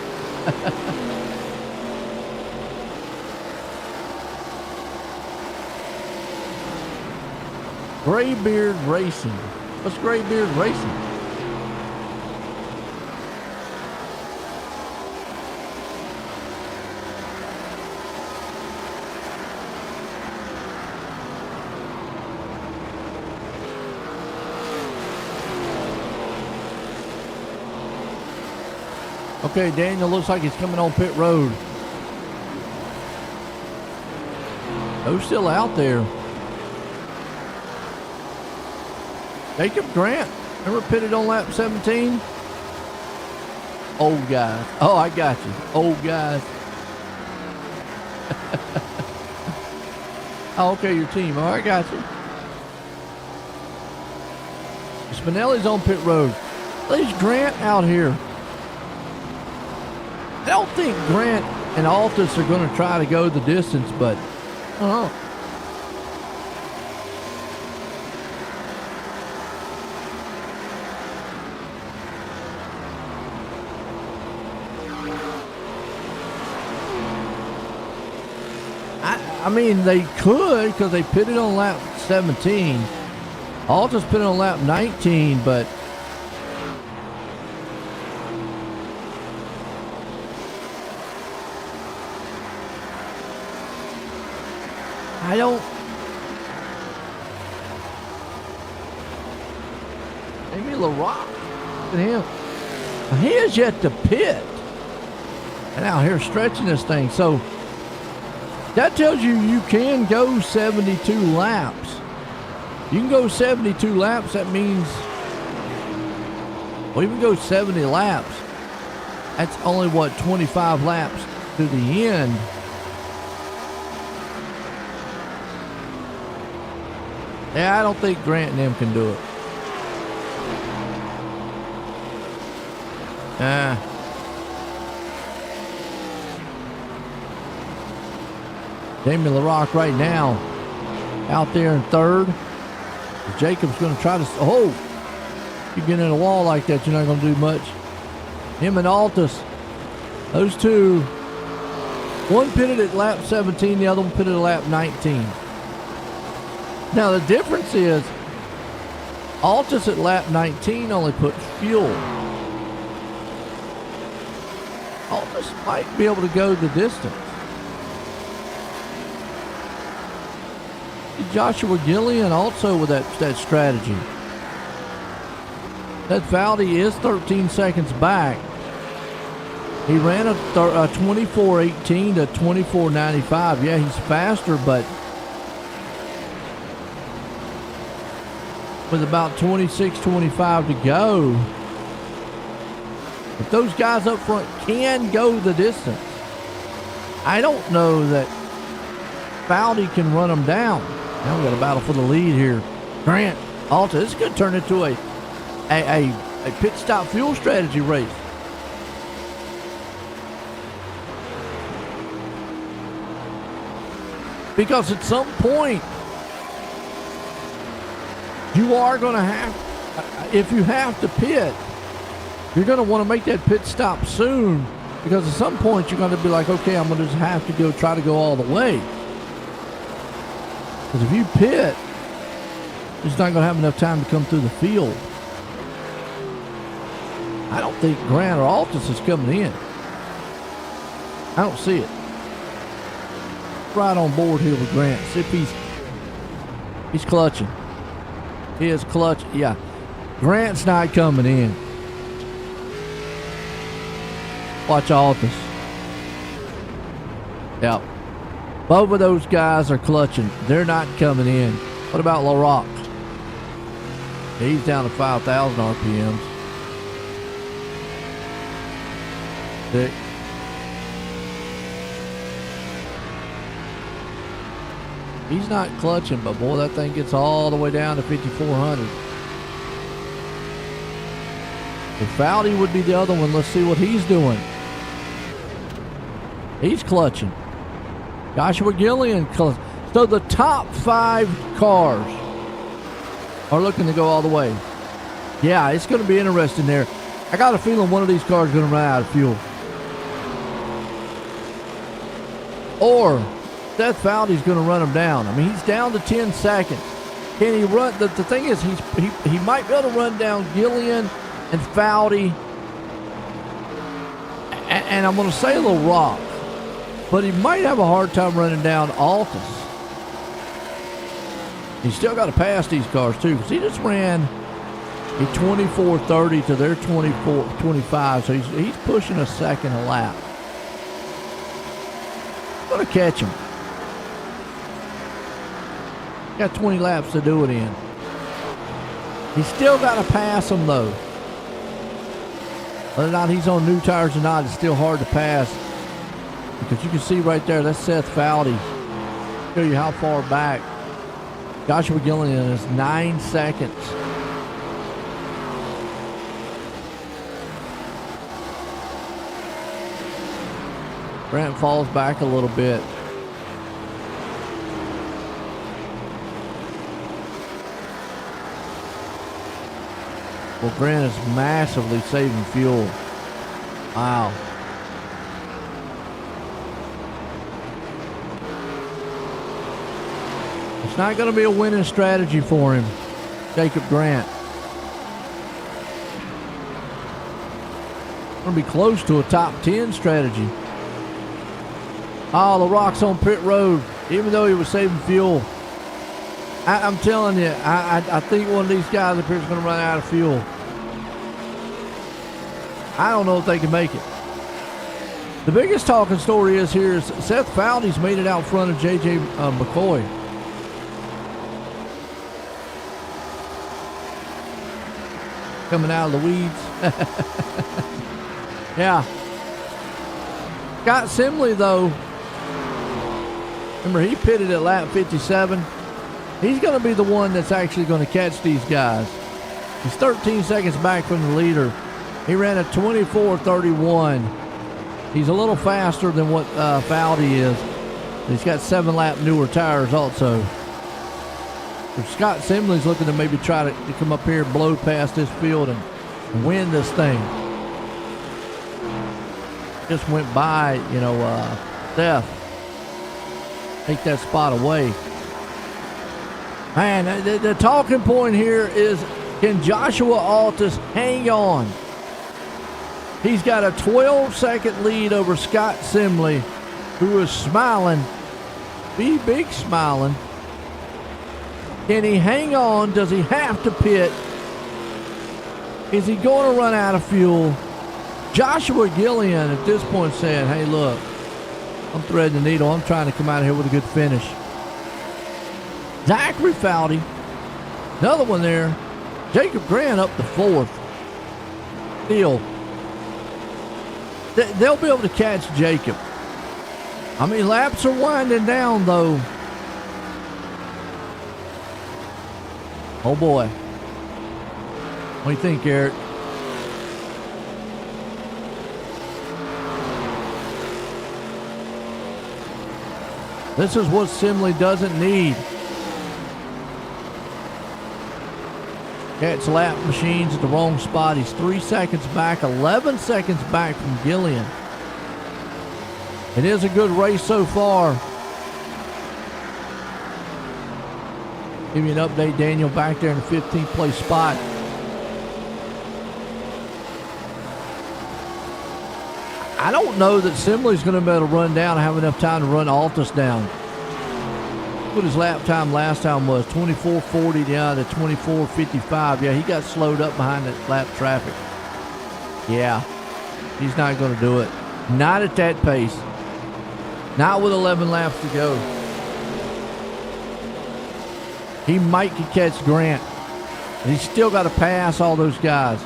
Graybeard Racing. What's Graybeard Racing? Okay, Daniel looks like he's coming on pit road. Who's still out there? Jacob Grant. Remember pitted on lap 17? Old guys. Oh, I got you. Old guys. Oh, okay, your team. Oh, I got you. Spinelli's on pit road. There's Grant out here. I don't think Grant and Altus are going to try to go the distance, but I don't know. I mean, they could because they pitted on lap 17. Altus pitted on lap 19, but I don't. Maybe LaRock. Look at him. He has yet to pit. And out here stretching this thing. So that tells you you can go 72 laps. You can go 72 laps. That means, well, you can go 70 laps. That's only, what, 25 laps to the end. Yeah, I don't think Grant and them can do it. Damien LaRock right now out there in third. Jacob's going to try to, you get in a wall like that, you're not going to do much. Him and Altus, those two, one pitted at lap 17, the other one pitted at lap 19. Now the difference is Altus at lap 19 only put fuel. Altus might be able to go the distance. Joshua Gillian also with that strategy. That Valdi is 13 seconds back. He ran a 24.18 to 24.95. Yeah, he's faster, but with about 26.25 to go, if those guys up front can go the distance, I don't know that Foudy can run them down. Now we got a battle for the lead here. Grant, Alta, this could turn into a pit stop fuel strategy race. Because at some point, you are going to have, if you have to pit, you're going to want to make that pit stop soon, because at some point you're going to be like, okay, I'm going to just have to try to go all the way. Because if you pit, you're just not going to have enough time to come through the field. I don't think Grant or Altus is coming in. I don't see it. Right on board here with Grant. See if he's clutching. He is clutching. Yeah. Grant's not coming in. Watch Altus. Yeah. Both of those guys are clutching. They're not coming in. What about LaRock? He's down to 5,000 RPMs. Dick. He's not clutching, but boy, that thing gets all the way down to 5,400. If Foudy would be the other one, let's see what he's doing. He's clutching. Joshua Gillian clutching. So the top 5 cars are looking to go all the way. Yeah, it's going to be interesting there. I got a feeling one of these cars is going to run out of fuel. Or Seth Foudy's going to run him down. I mean, he's down to 10 seconds. Can he run? The thing is, he might be able to run down Gillian and Foudy. And I'm going to say LaRock. But he might have a hard time running down Altus. He's still got to pass these cars, too, because he just ran a 24.30 to their 24.25. So he's pushing a second a lap. Going to catch him. Got 20 laps to do it in. He's still got to pass him, though. Whether or not he's on new tires or not, it's still hard to pass. Because you can see right there, that's Seth Foudy. Show you how far back. Joshua Gillian is 9 seconds. Grant falls back a little bit. Well, Grant is massively saving fuel. Wow. It's not going to be a winning strategy for him, Jacob Grant. Going to be close to a top 10 strategy. Oh, LaRock's on pit road, even though he was saving fuel. I'm telling you, I think one of these guys up here is going to run out of fuel. I don't know if they can make it. The biggest talking story is here is Seth Foudy's made it out front of J.J. McCoy. Coming out of the weeds. Yeah. Scott Simley, though, remember, he pitted at lap 57. He's going to be the one that's actually going to catch these guys. He's 13 seconds back from the leader. He ran a 24.31. He's a little faster than what Foudy is. He's got 7-lap newer tires also. So Scott Simley's looking to maybe try to come up here and blow past this field and win this thing. Just went by, Seth. Take that spot away. Man, the talking point here is, can Joshua Altus hang on? He's got a 12-second lead over Scott Simley, who is smiling. Big smiling. Can he hang on? Does he have to pit? Is he going to run out of fuel? Joshua Gillian at this point saying, hey, look, I'm threading the needle. I'm trying to come out of here with a good finish. Zachary Foudy, another one there. Jacob Grant up to 4th. Still, they'll be able to catch Jacob. I mean, laps are winding down, though. Oh, boy. What do you think, Eric? This is what Simley doesn't need. Catch lap machines at the wrong spot. He's 3 seconds back, 11 seconds back from Gillian. It is a good race so far. Give you an update, Daniel, back there in the 15th place spot. I don't know that Simley's going to be able to run down and have enough time to run Altus down. What his lap time last time was, 24:40 down to 24:55. Yeah, he got slowed up behind that lap traffic. Yeah, he's not going to do it. Not at that pace. Not with 11 laps to go. He might catch Grant. And he's still got to pass all those guys.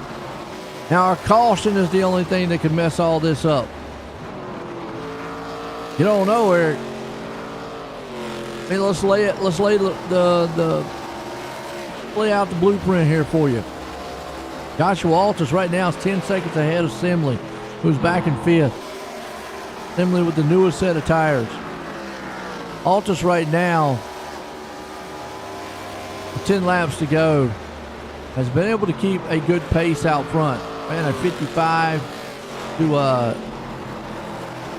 Now, our caution is the only thing that could mess all this up. You don't know, Eric. I mean, let's lay out the blueprint here for you. Joshua Altus right now is 10 seconds ahead of Simley, who's back in 5th. Simley with the newest set of tires. Altus right now, with 10 laps to go, has been able to keep a good pace out front. Man, a 55 to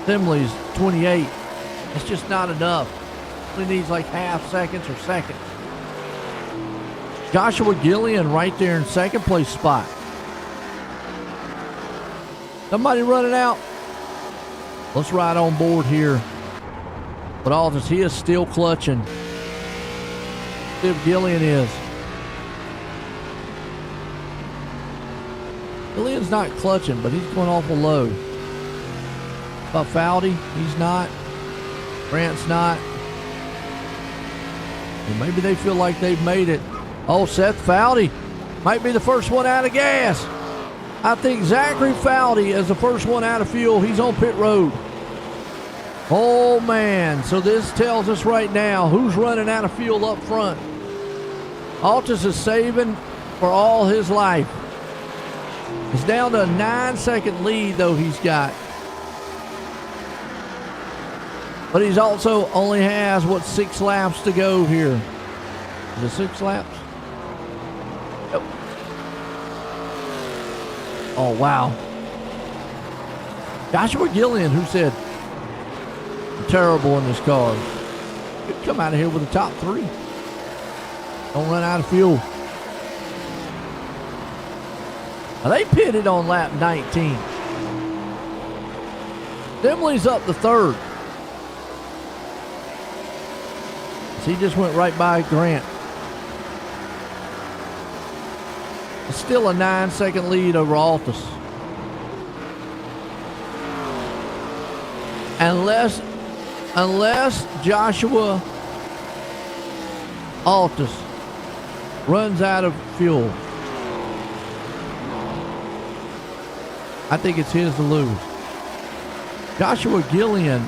Simley's 28. It's just not enough. He needs like half seconds or seconds. Joshua Gillian right there in 2nd place spot. Somebody running out. Let's ride on board here. But Altus, he is still clutching. Steve Gillian is. Gillian's not clutching, but he's going awful low. About Foudy, he's not. Grant's not. And maybe they feel like they've made it. Oh, Seth Foudy might be the first one out of gas. I think Zachary Foudy is the first one out of fuel. He's on pit road. Oh, man. So this tells us right now who's running out of fuel up front. Altus is saving for all his life. It's down to a 9-second lead, though, he's got. But he's also only has, 6 laps to go here. Is it 6 laps? Yep. Oh, wow. Joshua Gillian, who said, I'm terrible in this car. Could come out of here with the top 3. Don't run out of fuel. Now, they pitted on lap 19. Simley's up to 3rd. So he just went right by Grant. It's still a 9-second lead over Altus. Unless Joshua Altus runs out of fuel, I think it's his to lose. Joshua Gillian,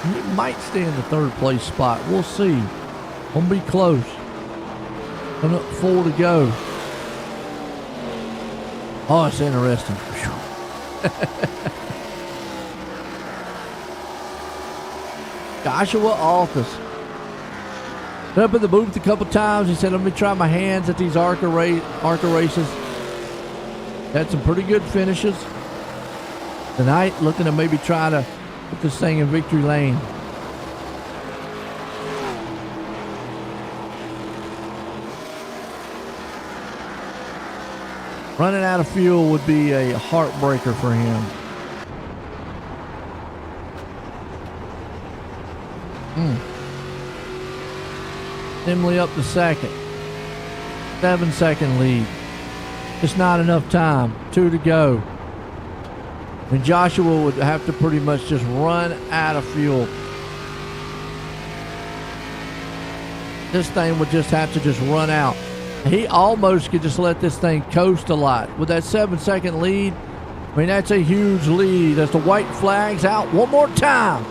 he might stay in the 3rd place spot. We'll see. Gonna be close. Coming up 4 to go. Oh, it's interesting. Joshua Altus. Been up in the booth a couple times. He said, let me try my hands at these ARCA races. Had some pretty good finishes. Tonight, looking to maybe try to put this thing in victory lane. Running out of fuel would be a heartbreaker for him. Simley up to 2nd. 7-second lead. Just not enough time. 2 to go. And Joshua would have to pretty much just run out of fuel. This thing would just have to just run out. He almost could just let this thing coast a lot. With that 7-second lead, I mean, that's a huge lead. As the white flag's out one more time.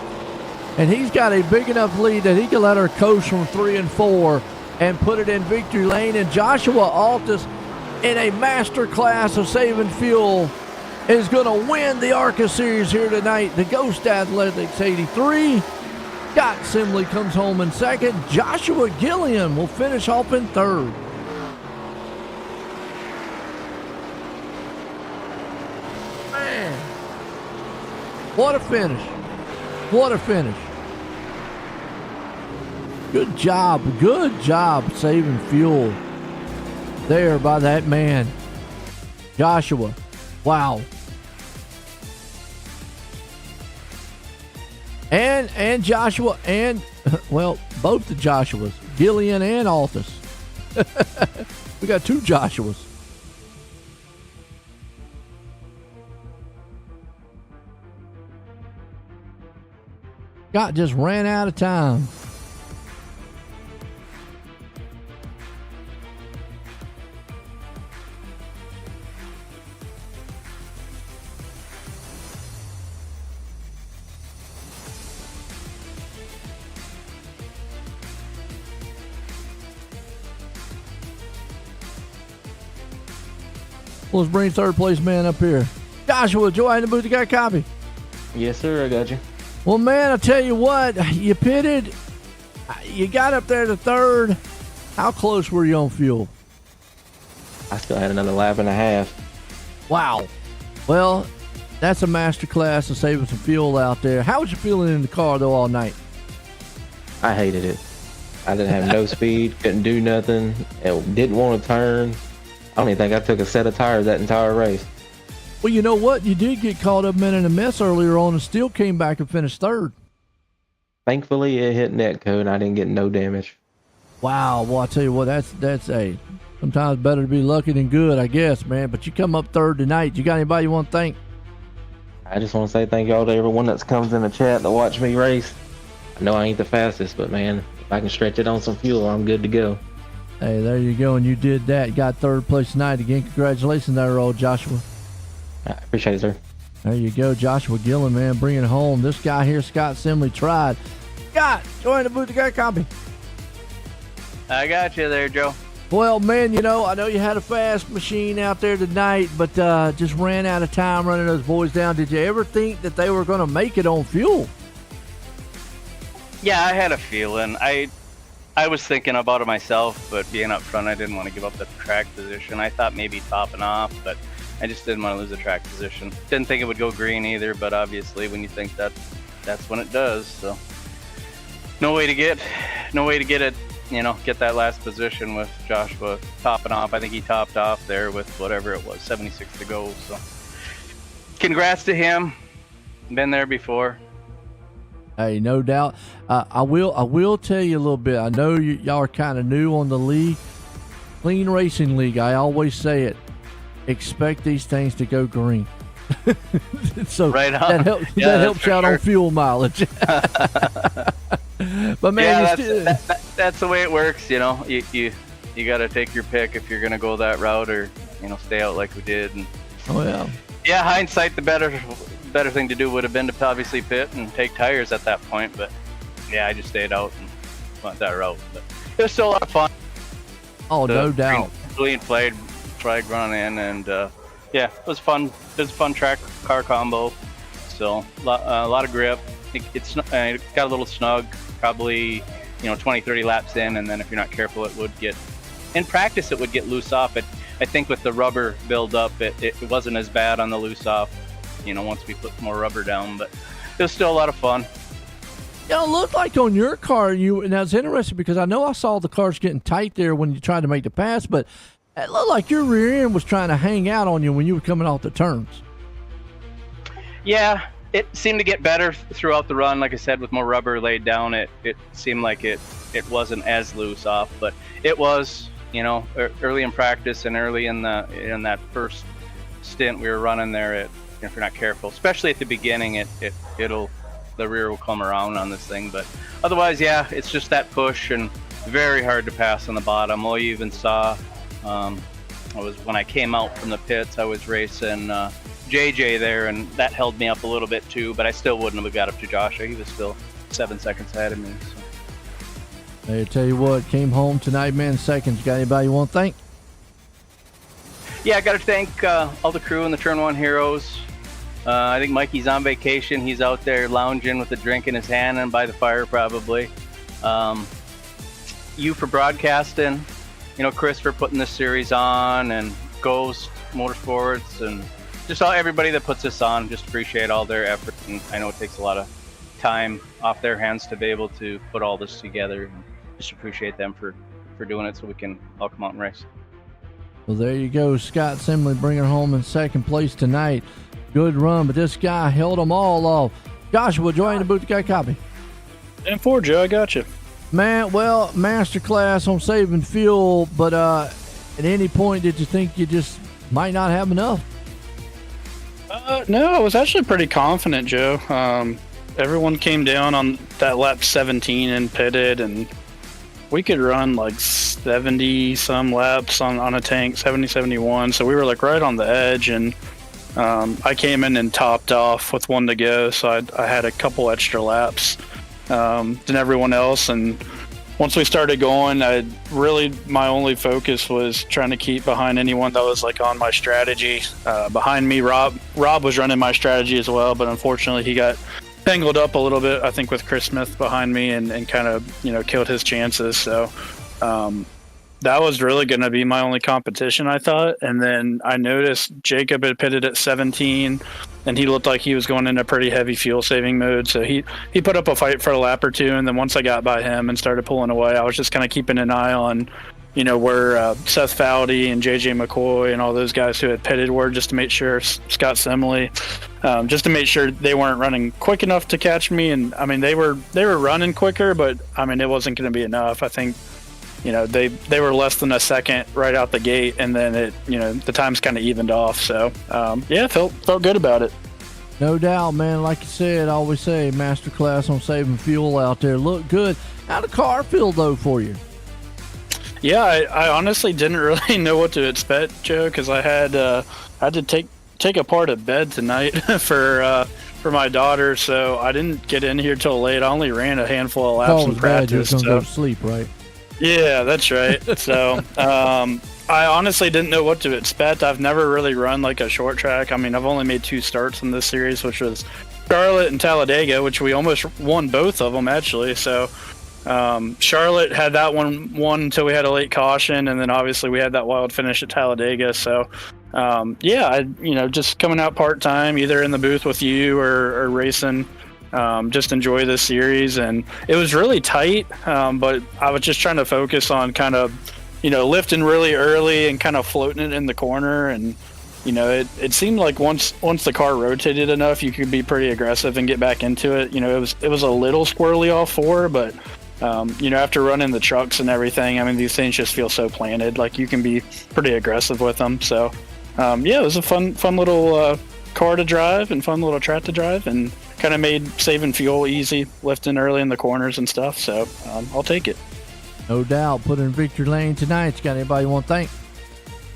And he's got a big enough lead that he can let her coast from 3 and 4 and put it in victory lane. And Joshua Altus, in a master class of saving fuel, is going to win the ARCA Series here tonight. The Ghost Athletics 83. Scott Simley comes home in second. Joshua Gilliam will finish off in third. Man, what a finish. What a finish. Good job saving fuel there by that man, Joshua. Wow. And Joshua and, well, both the Joshuas, Gillian and Altus. We got 2 Joshuas. Scott just ran out of time. Let's bring third place man up here. Joshua, Joy in the booth, you got a copy? Yes, sir, I got you. Well, man, I tell you what, you pitted, you got up there to third. How close were you on fuel? I still had another lap and a half. Wow. Well, that's a master class of saving some fuel out there. How was you feeling in the car, though, all night? I hated it. I didn't have no speed, couldn't do nothing, and didn't want to turn. I don't even think I took a set of tires that entire race. Well, you know what? You did get caught up in a mess earlier on and still came back and finished third. Thankfully, it hit netcode and I didn't get no damage. Wow. Well, I tell you what, that's a sometimes better to be lucky than good, I guess, man. But you come up third tonight. You got anybody you want to thank? I just want to say thank y'all to everyone that comes in the chat to watch me race. I know I ain't the fastest, but man, if I can stretch it on some fuel, I'm good to go. Hey, there you go, and you did that. You got third place tonight again. Congratulations there, old Joshua. I appreciate it, sir. There you go, Joshua Gillen, man, bringing it home. This guy here, Scott Simley, tried. Scott, join the booth. You got a copy? I got you there, Joe. Well, man, you know, I know you had a fast machine out there tonight, but just ran out of time running those boys down. Did you ever think that they were going to make it on fuel? Yeah, I had a feeling. I was thinking about it myself, but being up front, I didn't want to give up the track position. I thought maybe topping off, but I just didn't want to lose the track position. Didn't think it would go green either, but obviously when you think that, that's when it does. So no way to get it, you know, get that last position with Joshua topping off. I think he topped off there with whatever it was, 76 to go. So congrats to him. Been there before. Hey, no doubt. I will tell you a little bit. I know y'all are kind of new on the league. Clean Racing League, I always say it. Expect these things to go green. So right on. That helps out on fuel mileage. But man, yeah, that's the way it works. You know, you got to take your pick if you're going to go that route, or you know, stay out like we did. And yeah, hindsight, the better thing to do would have been to obviously pit and take tires at that point. But yeah, I just stayed out and went that route. But it was still a lot of fun. Oh, no doubt. Clean flag running, and yeah, it was fun. It was a fun track car combo. So a lot of grip. It got a little snug, probably, you know, 20-30 laps in, and then if you're not careful, it would get, in practice, it would get loose off. I think with the rubber build up, it wasn't as bad on the loose off, you know, once we put more rubber down, but it was still a lot of fun. You know, it looked like on your car, and that's interesting because I know I saw the cars getting tight there when you tried to make the pass, but it looked like your rear end was trying to hang out on you when you were coming off the turns. Yeah, it seemed to get better throughout the run. Like I said, with more rubber laid down, it seemed like it wasn't as loose off, but it was, you know, early in practice and early in that first stint we were running there, if you're not careful, especially at the beginning, the rear will come around on this thing. But otherwise, yeah, it's just that push and very hard to pass on the bottom. Oh, you even saw, when I came out from the pits, I was racing JJ there, and that held me up a little bit too, but I still wouldn't have got up to Joshua. He was still 7 seconds ahead of me. So. Hey, I tell you what, came home tonight, man, seconds. Got anybody you want to thank? Yeah, I got to thank all the crew and the Turn 1 heroes. I think Mikey's on vacation. He's out there lounging with a drink in his hand and by the fire probably. You for broadcasting, Chris for putting this series on, and Ghost Motorsports, and just everybody that puts this on. Just appreciate all their effort, and I know it takes a lot of time off their hands to be able to put all this together. And just appreciate them for doing it so we can all come out and race. Well, there you go. Scott Simley bringing home in second place tonight. Good run, but this guy held them all off. Joshua, join the booth. Got a copy. 10-4, Joe. I got you. Man, well, masterclass on saving fuel, but at any point did you think you just might not have enough? No, I was actually pretty confident, Joe. Everyone came down on that lap 17 and pitted, and we could run like 70 some laps on a tank, 70, 71. So we were like right on the edge, and I came in and topped off with 1 to go. So I had a couple extra laps than everyone else. And once we started going, my only focus was trying to keep behind anyone that was like on my strategy. Behind me, Rob was running my strategy as well, but unfortunately he got tangled up a little bit, I think, with Chris Smith behind me and kind of, killed his chances. So that was really going to be my only competition, I thought. And then I noticed Jacob had pitted at 17, and he looked like he was going into pretty heavy fuel saving mode. So he put up a fight for a lap or two. And then once I got by him and started pulling away, I was just kind of keeping an eye on, where Seth Fowdy and JJ McCoy and all those guys who had pitted were, just to make sure, Scott Simley, just to make sure they weren't running quick enough to catch me. And I mean, they were running quicker, but I mean, it wasn't going to be enough. I think, they were less than a second right out the gate, and then the times kind of evened off. So yeah, felt good about it. No doubt, man. Like you said, I always say, masterclass on saving fuel out there. Look good. How'd the car feel though for you? Yeah, I honestly didn't really know what to expect, Joe, because I had to take apart a bed tonight for my daughter, so I didn't get in here till late. I only ran a handful of laps in practice. You were gonna go to sleep, right? Yeah, that's right. So I honestly didn't know what to expect. I've never really run like a short track. I mean, I've only made 2 starts in this series, which was Charlotte and Talladega, which we almost won both of them actually. So Charlotte had that one won until we had a late caution, and then obviously we had that wild finish at Talladega. So yeah, I just coming out part-time, either in the booth with you or racing, just enjoy this series. And it was really tight, but I was just trying to focus on kind of lifting really early and kind of floating it in the corner. And it seemed like once the car rotated enough, you could be pretty aggressive and get back into it. It was a little squirrely off 4, but after running the trucks and everything, I mean, these things just feel so planted. Like, you can be pretty aggressive with them. So, yeah, it was a fun little car to drive and fun little track to drive, and kind of made saving fuel easy, lifting early in the corners and stuff. So, I'll take it. No doubt. Put in victory lane tonight. You got anybody you want to thank?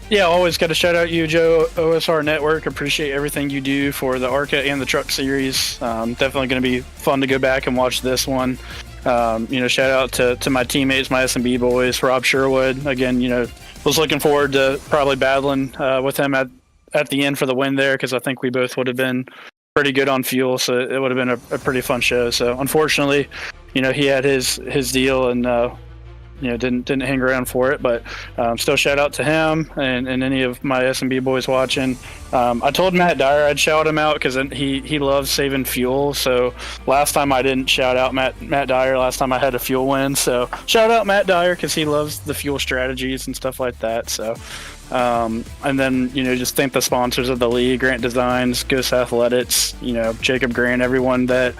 Yeah, always got to shout out you, Joe, OSR Network. Appreciate everything you do for the ARCA and the Truck Series. Definitely going to be fun to go back and watch this one. Shout out to my teammates, my S&B boys, Rob Sherwood. Again, was looking forward to probably battling with him at the end for the win there, because I think we both would have been pretty good on fuel, so it would have been a pretty fun show. So unfortunately, he had his deal and didn't hang around for it, but still shout out to him and any of my S&B boys watching. I told Matt Dyer I'd shout him out because he loves saving fuel. So last time I didn't shout out Matt Dyer. Last time I had a fuel win. So shout out Matt Dyer because he loves the fuel strategies and stuff like that. So and then just thank the sponsors of the league: Grant Designs, Ghost Athletics, Jacob Grant, everyone that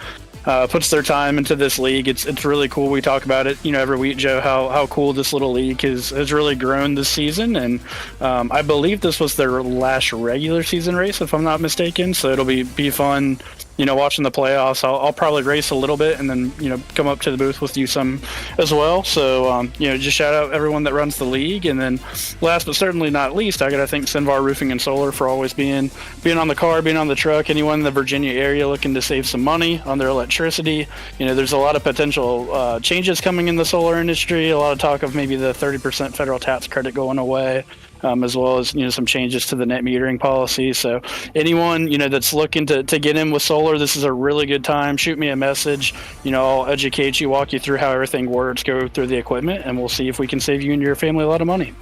puts their time into this league. It's really cool. We talk about it, every week, Joe, how cool this little league has really grown this season. And I believe this was their last regular season race, if I'm not mistaken. So it'll be fun, watching the playoffs. I'll probably race a little bit and then, come up to the booth with you some as well. So, just shout out everyone that runs the league. And then last but certainly not least, I got to thank Sinvar Roofing and Solar for always being on the car, being on the truck. Anyone in the Virginia area looking to save some money on their electricity, there's a lot of potential changes coming in the solar industry. A lot of talk of maybe the 30% federal tax credit going away. As well as some changes to the net metering policy. So anyone that's looking to get in with solar, this is a really good time. Shoot me a message. I'll educate you, walk you through how everything works, go through the equipment, and we'll see if we can save you and your family a lot of money.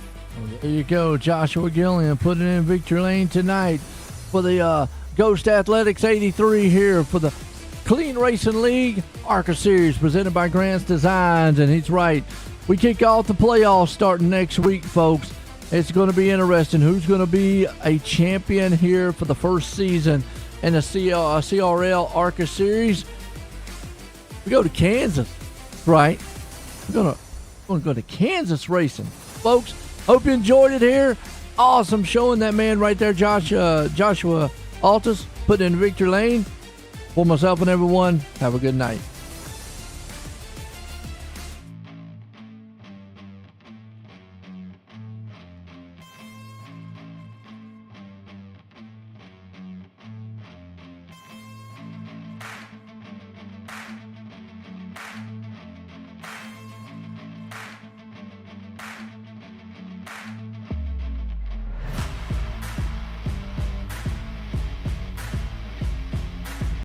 There you go, Joshua Gilliam putting in victory lane tonight for the Ghost Athletics 83 here for the Clean Racing League ARCA Series presented by Grants Designs. And he's right, we kick off the playoffs starting next week, folks. It's going to be interesting. Who's going to be a champion here for the first season in the CRL ARCA Series? We go to Kansas, right? We're going to go to Kansas racing. Folks, hope you enjoyed it here. Awesome showing that man right there, Joshua Altus, putting in victory lane. For myself and everyone, have a good night.